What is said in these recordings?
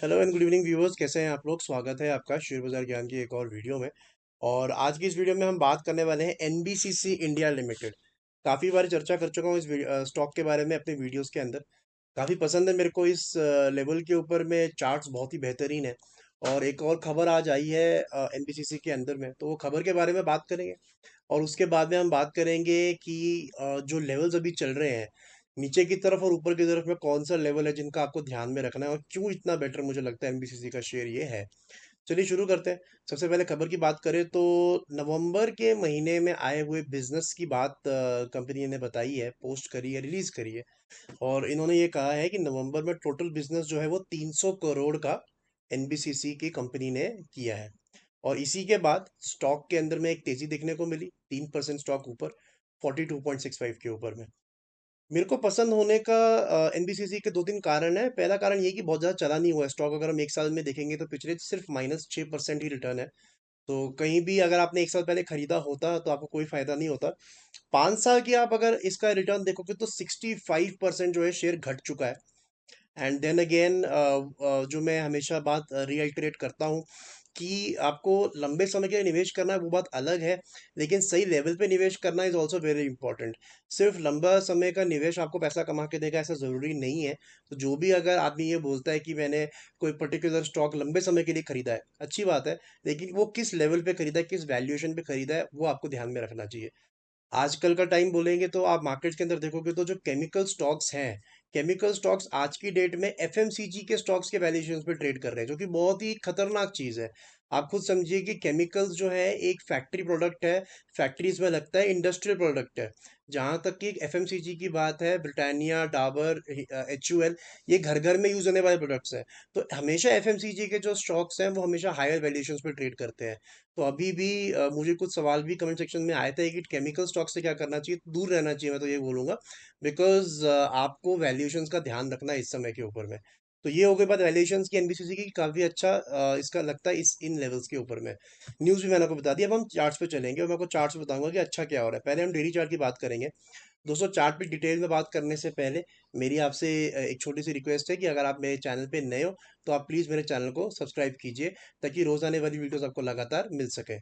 Hello and good evening viewers, कैसे हैं आप लोग। स्वागत है आपका शेयर बाजार ज्ञान की एक और वीडियो में। और आज की इस वीडियो में हम बात करने वाले हैं एनबीसीसी इंडिया लिमिटेड। काफ़ी बार चर्चा कर चुका हूँ इस स्टॉक के बारे में अपने वीडियोस के अंदर। काफ़ी पसंद है मेरे को इस लेवल के ऊपर में, चार्ट्स बहुत ही बेहतरीन है। और एक और खबर आज आई है एनबीसीसी के अंदर में, तो वो खबर के बारे में बात करेंगे। और उसके बाद में हम बात करेंगे कि जो लेवल्स अभी चल रहे हैं नीचे की तरफ और ऊपर की तरफ में, कौन सा लेवल है जिनका आपको ध्यान में रखना है और क्यों इतना बेटर मुझे लगता है एमबीसीसी का शेयर ये है। चलिए शुरू करते हैं। सबसे पहले खबर की बात करें तो नवंबर के महीने में आए हुए बिजनेस की बात कंपनी ने बताई है, पोस्ट करी है, रिलीज करी है। और इन्होंने ये कहा है कि नवंबर में टोटल बिजनेस जो है वो 300 करोड़ का एनबीसीसी की कंपनी ने किया है। और इसी के बाद स्टॉक के अंदर में एक तेजी देखने को मिली, 3% स्टॉक ऊपर, 42.65 के ऊपर में। मेरे को पसंद होने का एनबीसीसी के दो तीन कारण है। पहला कारण ये कि बहुत ज़्यादा चला नहीं हुआ है स्टॉक। अगर हम एक साल में देखेंगे तो पिछले सिर्फ -6% ही रिटर्न है। तो कहीं भी अगर आपने एक साल पहले खरीदा होता तो आपको कोई फायदा नहीं होता। 5 साल की आप अगर इसका रिटर्न देखोगे तो 65% जो है शेयर घट चुका है। एंड देन अगेन जो मैं हमेशा बात रीइटरेट करता हूँ कि आपको लंबे समय के लिए निवेश करना है, वो बात अलग है। लेकिन सही लेवल पे निवेश करना इज ऑल्सो वेरी इंपॉर्टेंट। सिर्फ लंबा समय का निवेश आपको पैसा कमा के देगा ऐसा ज़रूरी नहीं है। तो जो भी अगर आदमी ये बोलता है कि मैंने कोई पर्टिकुलर स्टॉक लंबे समय के लिए खरीदा है, अच्छी बात है। लेकिन वो किस लेवल पे खरीदा है, किस वैल्यूएशन पे खरीदा है, वो आपको ध्यान में रखना चाहिए। आजकल का टाइम बोलेंगे तो आप मार्केट के अंदर देखोगे तो जो केमिकल स्टॉक्स हैं, केमिकल स्टॉक्स आज की डेट में एफएमसीजी के स्टॉक्स के वैल्यूएशन पे ट्रेड कर रहे हैं, जो कि बहुत ही खतरनाक चीज है। आप खुद समझिए कि केमिकल्स जो है एक फैक्ट्री प्रोडक्ट है। फैक्ट्रीज में लगता है, इंडस्ट्रियल प्रोडक्ट है। जहां तक कि एफएमसीजी की बात है, ब्रिटानिया, डाबर, एचयूएल, ये घर घर में यूज होने वाले प्रोडक्ट्स हैं। तो हमेशा एफएमसीजी के जो स्टॉक्स हैं वो हमेशा हायर वैल्यूएशन पे ट्रेड करते हैं। तो अभी भी मुझे कुछ सवाल भी कमेंट सेक्शन में आए थे कि केमिकल स्टॉक से क्या करना चाहिए, दूर रहना चाहिए। मैं तो ये बोलूंगा बिकॉज आपको वैल्यूएशंस का ध्यान रखना है इस समय के ऊपर में। तो ये हो गई बात वैल्यूएशंस की एनबीसीसी की। काफी अच्छा इसका लगता है इस इन लेवल्स के ऊपर में। न्यूज भी मैंने आपको बता दी। अब हम चार्ट्स पे चलेंगे और मैं आपको चार्ट्स बताऊंगा कि अच्छा क्या हो रहा है। पहले हम डेली चार्ट की बात करेंगे। दोस्तों, चार्ट पे डिटेल में बात करने से पहले मेरी आपसे एक छोटी सी रिक्वेस्ट है कि अगर आप मेरे चैनल पे नए हो तो आप प्लीज़ मेरे चैनल को सब्सक्राइब कीजिए, ताकि रोज़ आने वाली वीडियोस आपको लगातार मिल सके।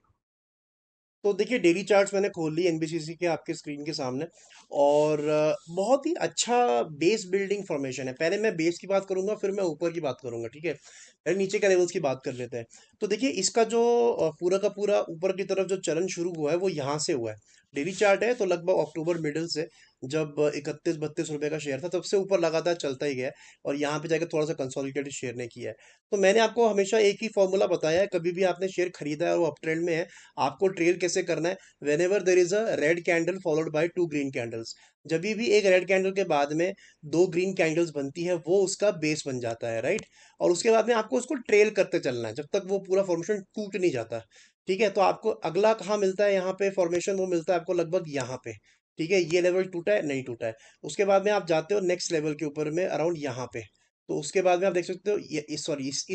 तो देखिए, डेली चार्ट्स मैंने खोल ली एनबीसीसी के आपके स्क्रीन के सामने। और बहुत ही अच्छा बेस बिल्डिंग फॉर्मेशन है। पहले मैं बेस की बात करूंगा, फिर मैं ऊपर की बात करूंगा, ठीक है। पहले नीचे के लेवल्स की बात कर लेते हैं। तो देखिए, इसका जो पूरा का पूरा ऊपर की तरफ जो चलन शुरू हुआ है वो यहाँ से हुआ है। डेली चार्ट है तो लगभग अक्टूबर मिडिल से, जब 31-32 रुपए का शेयर था, तब से ऊपर लगातार चलता ही गया है। और यहाँ पे जाकर थोड़ा सा कंसोलिडेटेड शेयर ने किया है। तो मैंने आपको हमेशा एक ही फॉर्मूला बताया है, कभी भी आपने शेयर खरीदा है और वो अप ट्रेंड में है, आपको ट्रेल कैसे करना है। When ever there is a red candle followed by two green candles, जब भी एक रेड कैंडल के बाद में दो ग्रीन कैंडल्स बनती है, वो उसका बेस बन जाता है, राइट। और उसके बाद में आपको उसको ट्रेल करते चलना है जब तक वो पूरा फॉर्मेशन टूट नहीं जाता। ठीक है, तो आपको अगला कहाँ मिलता है यहाँ पे फॉर्मेशन, वो मिलता है आपको लगभग यहाँ पे। ठीक है, ये लेवल टूटा है, नहीं टूटा है। उसके बाद में आप जाते हो नेक्स्ट लेवल के ऊपर में, अराउंड यहाँ पे। तो उसके बाद में आप देख सकते हो, ये इस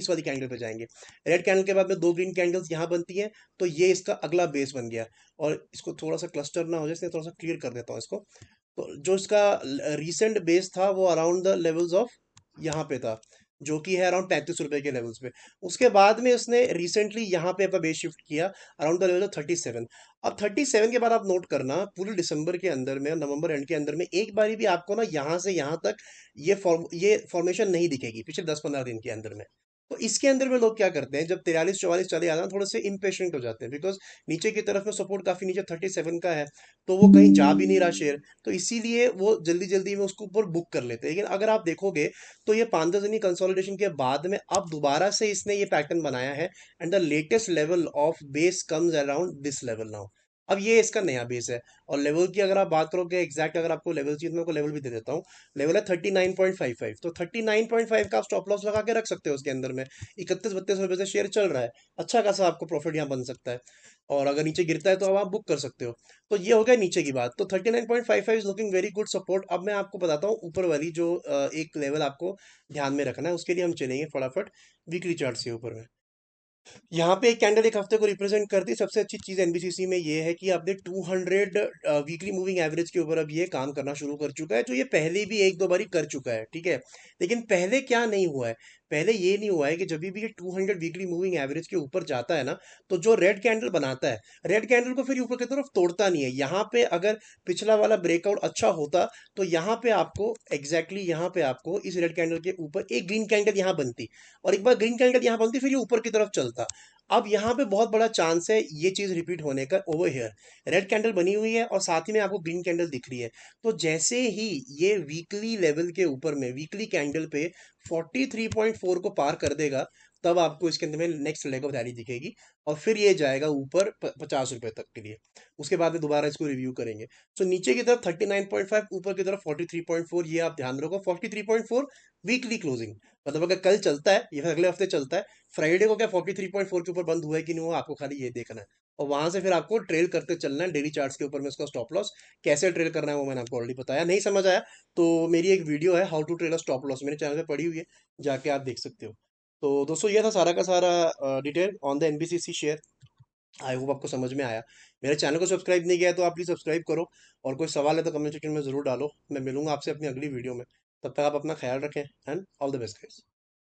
वाली कैंडल पे जाएंगे। रेड कैंडल के बाद में दो ग्रीन कैंडल्स यहाँ बनती है। तो ये इसका अगला बेस बन गया। और इसको थोड़ा सा क्लस्टर ना हो जाए इसलिए थोड़ा सा क्लियर कर देता हूँ इसको। तो जो इसका रीसेंट बेस था वो अराउंड द लेवल्स ऑफ यहाँ पे था, जो कि है अराउंड 35 रुपए के लेवल्स पे। उसके बाद में उसने रिसेंटली यहाँ पे अपना बेस शिफ्ट किया अराउंड द लेवल ऑफ 37। अब 37 के बाद आप नोट करना, पूरे दिसंबर के अंदर में, नवंबर एंड के अंदर में, एक बारी भी आपको ना यहाँ से यहाँ तक ये फॉर्मेशन नहीं दिखेगी पिछले 10-15 दिन के अंदर में। तो इसके अंदर में लोग क्या करते हैं, जब 43-44 चले जाना, थोड़े से इम्पेशेंट हो जाते हैं, बिकॉज नीचे की तरफ में सपोर्ट काफी नीचे 37 का है। तो वो कहीं जा भी नहीं रहा शेयर, तो इसीलिए वो जल्दी जल्दी में उसको ऊपर बुक कर लेते हैं। लेकिन अगर आप देखोगे तो ये 5-10 दिन कंसोलिडेशन के बाद में अब दोबारा से इसने ये पैटर्न बनाया है। And the latest level of base comes around this level now. अब ये इसका नया बेस है। और लेवल की अगर आप बात करोगे एग्जैक्ट, अगर आपको लेवल चाहिए तो मैं आपको लेवल भी दे देता हूँ। लेवल है 39.55। तो 39.5 का आप स्टॉप लॉस लगा के रख सकते हो उसके अंदर में। 31-32 रुपए से शेयर चल रहा है, अच्छा खासा आपको प्रॉफिट यहाँ बन सकता है। और अगर नीचे गिरता है तो अब आप बुक कर सकते हो। तो ये हो गया नीचे की बात। तो 39.55 is looking very good support. अब मैं आपको बताता हूँ ऊपर वाली जो एक लेवल आपको ध्यान में रखना है। उसके लिए हम चलेंगे फटाफट वीकली चार्ट के ऊपर में। यहाँ पे एक कैंडल एक हफ्ते को रिप्रेजेंट करती है। सबसे अच्छी चीज एनबीसीसी में ये है कि आपने 200 वीकली मूविंग एवरेज के ऊपर अब ये काम करना शुरू कर चुका है, जो ये पहले भी एक दो बारी कर चुका है, ठीक है। लेकिन पहले क्या नहीं हुआ है, पहले ये नहीं हुआ है कि जब भी ये 200 वीकली मूविंग एवरेज के ऊपर जाता है ना, तो जो रेड कैंडल बनाता है, रेड कैंडल को फिर ऊपर की तरफ तोड़ता नहीं है। यहाँ पे अगर पिछला वाला ब्रेकआउट अच्छा होता, तो यहाँ पे आपको यहाँ पे आपको इस रेड कैंडल के ऊपर एक ग्रीन कैंडल यहाँ बनती, और एक बार ग्रीन कैंडल यहाँ बनती फिर ये ऊपर की तरफ चलता। अब यहाँ पे बहुत बड़ा चांस है ये चीज रिपीट होने का। ओवर हियर रेड कैंडल बनी हुई है और साथ ही में आपको ग्रीन कैंडल दिख रही है, तो जैसे ही ये वीकली लेवल के ऊपर में वीकली कैंडल पे 43.4 को पार कर देगा, तब आपको इसके अंदर में नेक्स्ट लेग ऑफ रैली दिखेगी, और फिर ये जाएगा ऊपर 50 रुपए तक के लिए। उसके बाद में दोबारा इसको रिव्यू करेंगे। सो नीचे की तरफ 39.5, ऊपर की तरफ 43.4, ये आप ध्यान रखो। 43.4 वीकली क्लोजिंग, मतलब अगर कल चलता है या फिर अगले हफ्ते चलता है, फ्राइडे को क्या 43.4 के ऊपर बंद हुआ है कि नहीं हुआ, आपको खाली ये देखना है। और वहां से फिर आपको ट्रेल करते चलना है डेली चार्ट्स के ऊपर में। उसका स्टॉप लॉस कैसे ट्रेल करना है वो मैंने आपको ऑलरेडी बताया। नहीं समझ आया तो मेरी एक वीडियो है how to trail a stop loss, मेरे चैनल पे पड़ी हुई है, जाके आप देख सकते हो। तो दोस्तों ये था सारा का सारा detail on the NBCC share. I hope आपको समझ में आया। मेरे चैनल को सब्सक्राइब नहीं किया है तो आप प्लीज़ सब्सक्राइब करो, और कोई सवाल है तो कमेंट सेक्शन में ज़रूर डालो। मैं मिलूंगा आपसे अपनी अगली वीडियो में। तब तक आप अपना ख्याल रखें, and all the best guys.